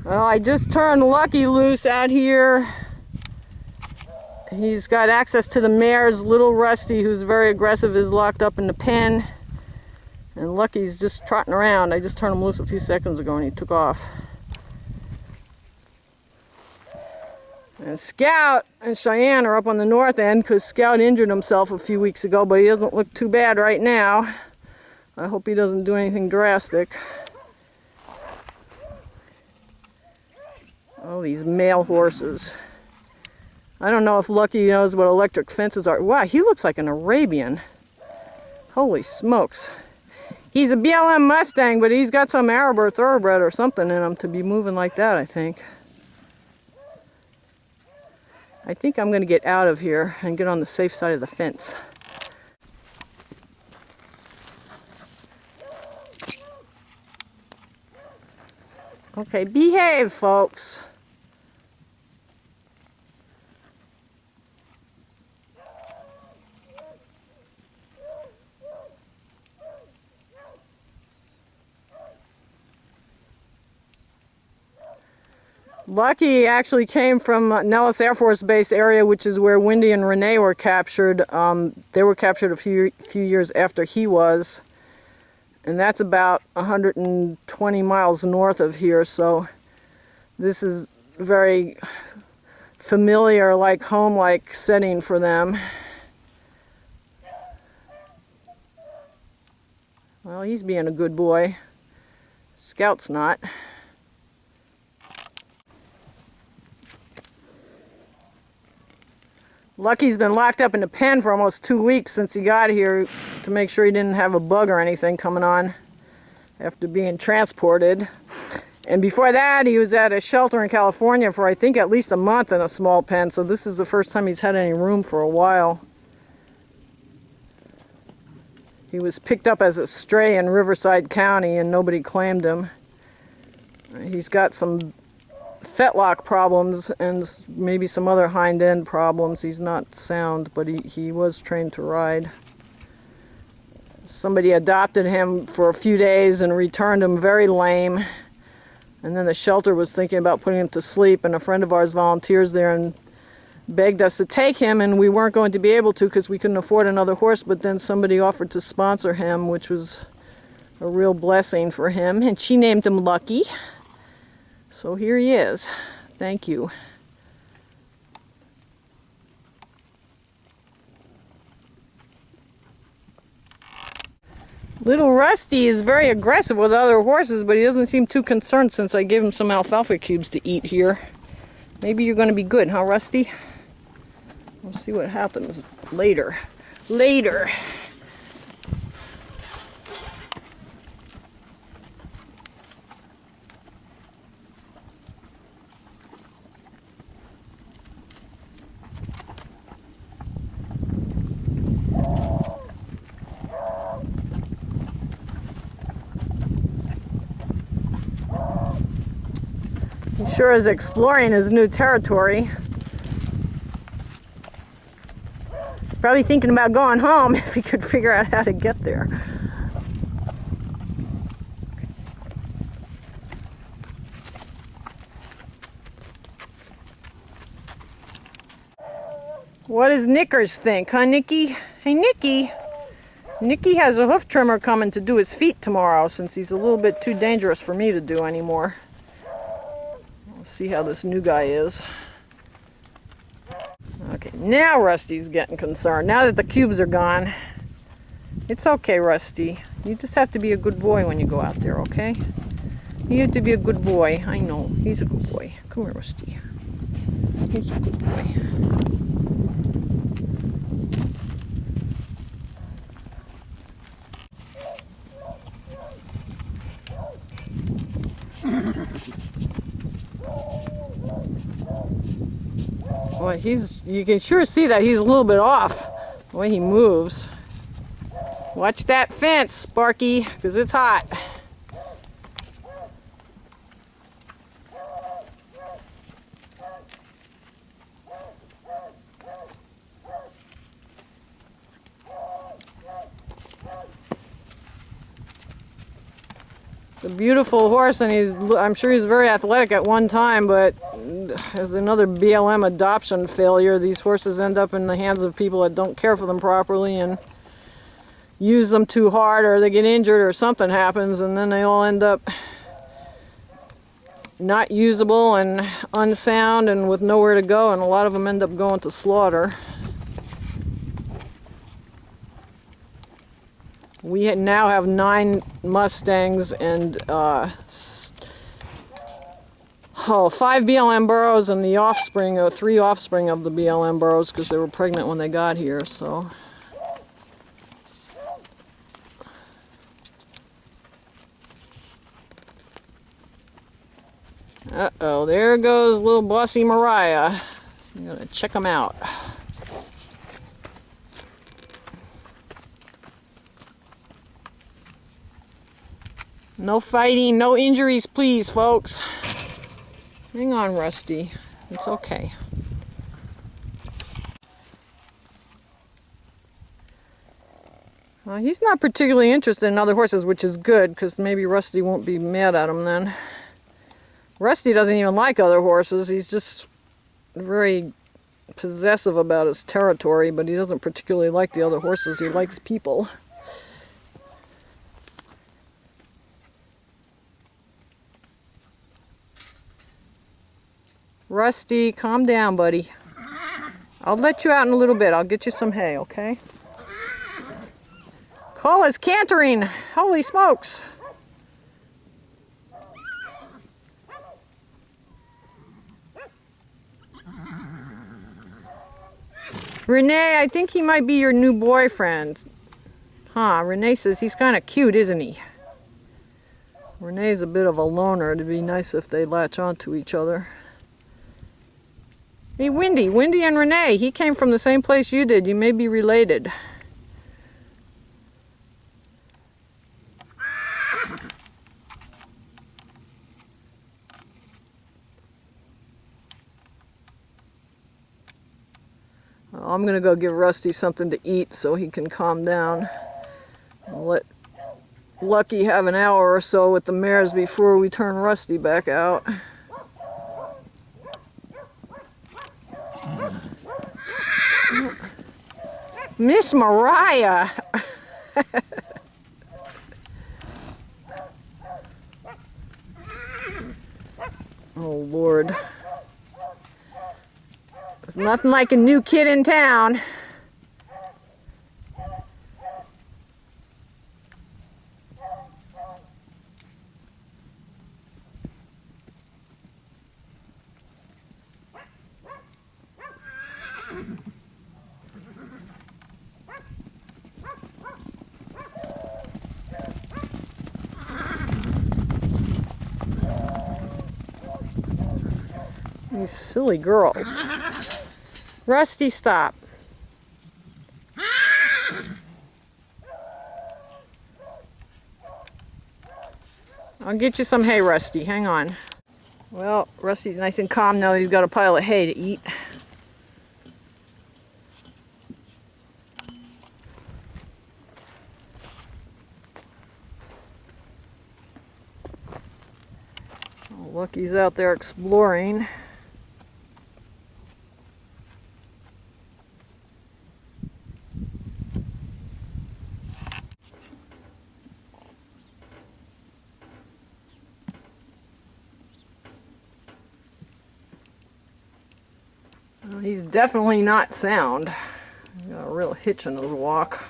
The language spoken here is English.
Well, I just turned Lucky loose out here. He's got access to the mares. Little Rusty, who's very aggressive, is locked up in the pen. And Lucky's just trotting around. I just turned him loose a few seconds ago and he took off. And Scout and Cheyenne are up on the north end because Scout injured himself a few weeks ago, but he doesn't look too bad right now. I hope he doesn't do anything drastic. Oh, these male horses. I don't know if Lucky knows what electric fences are. Wow, he looks like an Arabian. Holy smokes. He's a BLM Mustang, but he's got some Arab or thoroughbred or something in him to be moving like that, I think. I think I'm going to get out of here and get on the safe side of the fence. Okay, behave, folks. Lucky actually came from Nellis Air Force Base area, which is where Wendy and Renee were captured. They were captured a few years after he was. And that's about 120 miles north of here, so this is very familiar, like home-like setting for them. Well, he's being a good boy. Scout's not. Lucky's been locked up in the pen for almost 2 weeks since he got here to make sure he didn't have a bug or anything coming on after being transported. And before that, he was at a shelter in California for I think at least a month in a small pen, so this is the first time he's had any room for a while. He was picked up as a stray in Riverside County and nobody claimed him. He's got some fetlock problems and maybe some other hind end problems. He's not sound, but he was trained to ride. Somebody adopted him for a few days and returned him very lame. And then the shelter was thinking about putting him to sleep, and a friend of ours volunteers there and begged us to take him, and we weren't going to be able to because we couldn't afford another horse, but then somebody offered to sponsor him, which was a real blessing for him, and she named him Lucky. So here he is. Thank you. Little Rusty is very aggressive with other horses, but he doesn't seem too concerned since I gave him some alfalfa cubes to eat here. Maybe you're going to be good, huh, Rusty? We'll see what happens later. Later. He sure is exploring his new territory. He's probably thinking about going home if he could figure out how to get there. What does Knickers think, huh, Nicky? Hey, Nicky. Nicky has a hoof trimmer coming to do his feet tomorrow since he's a little bit too dangerous for me to do anymore. See how this new guy is. Okay, now Rusty's getting concerned. Now that the cubes are gone. It's okay, Rusty. You just have to be a good boy when you go out there, okay? You have to be a good boy. I know. He's a good boy. Come here, Rusty. He's a good boy. Well, you can sure see that he's a little bit off the way he moves. Watch that fence, Sparky, because it's hot. a beautiful horse, and I'm sure he's very athletic at one time, but as another BLM adoption failure, these horses end up in the hands of people that don't care for them properly and use them too hard, or they get injured or something happens, and then they all end up not usable and unsound and with nowhere to go, and a lot of them end up going to slaughter. We now have 9 Mustangs and 5 BLM burros, and the offspring, 3 offspring of the BLM burros, because they were pregnant when they got here. So, uh-oh, there goes little bossy Mariah. I'm gonna check them out. No fighting, no injuries, please, folks. Hang on, Rusty. It's okay. Well, he's not particularly interested in other horses, which is good, because maybe Rusty won't be mad at him then. Rusty doesn't even like other horses. He's just very possessive about his territory, but he doesn't particularly like the other horses. He likes people. Rusty, calm down, buddy. I'll let you out in a little bit. I'll get you some hay, okay? Cole is cantering. Holy smokes. Renee, I think he might be your new boyfriend. Huh, Renee says he's kind of cute, isn't he? Renee's a bit of a loner. It'd be nice if they latch onto each other. Hey, Wendy and Renee, he came from the same place you did. You may be related. Well, I'm going to go give Rusty something to eat so he can calm down. I'll let Lucky have an hour or so with the mares before we turn Rusty back out. Miss Mariah! Oh, Lord. There's nothing like a new kid in town. These silly girls. Rusty, stop. I'll get you some hay, Rusty. Hang on. Well, Rusty's nice and calm now that he's got a pile of hay to eat. Oh, Lucky's out there exploring. Well, he's definitely not sound. He's got a real hitch in his walk.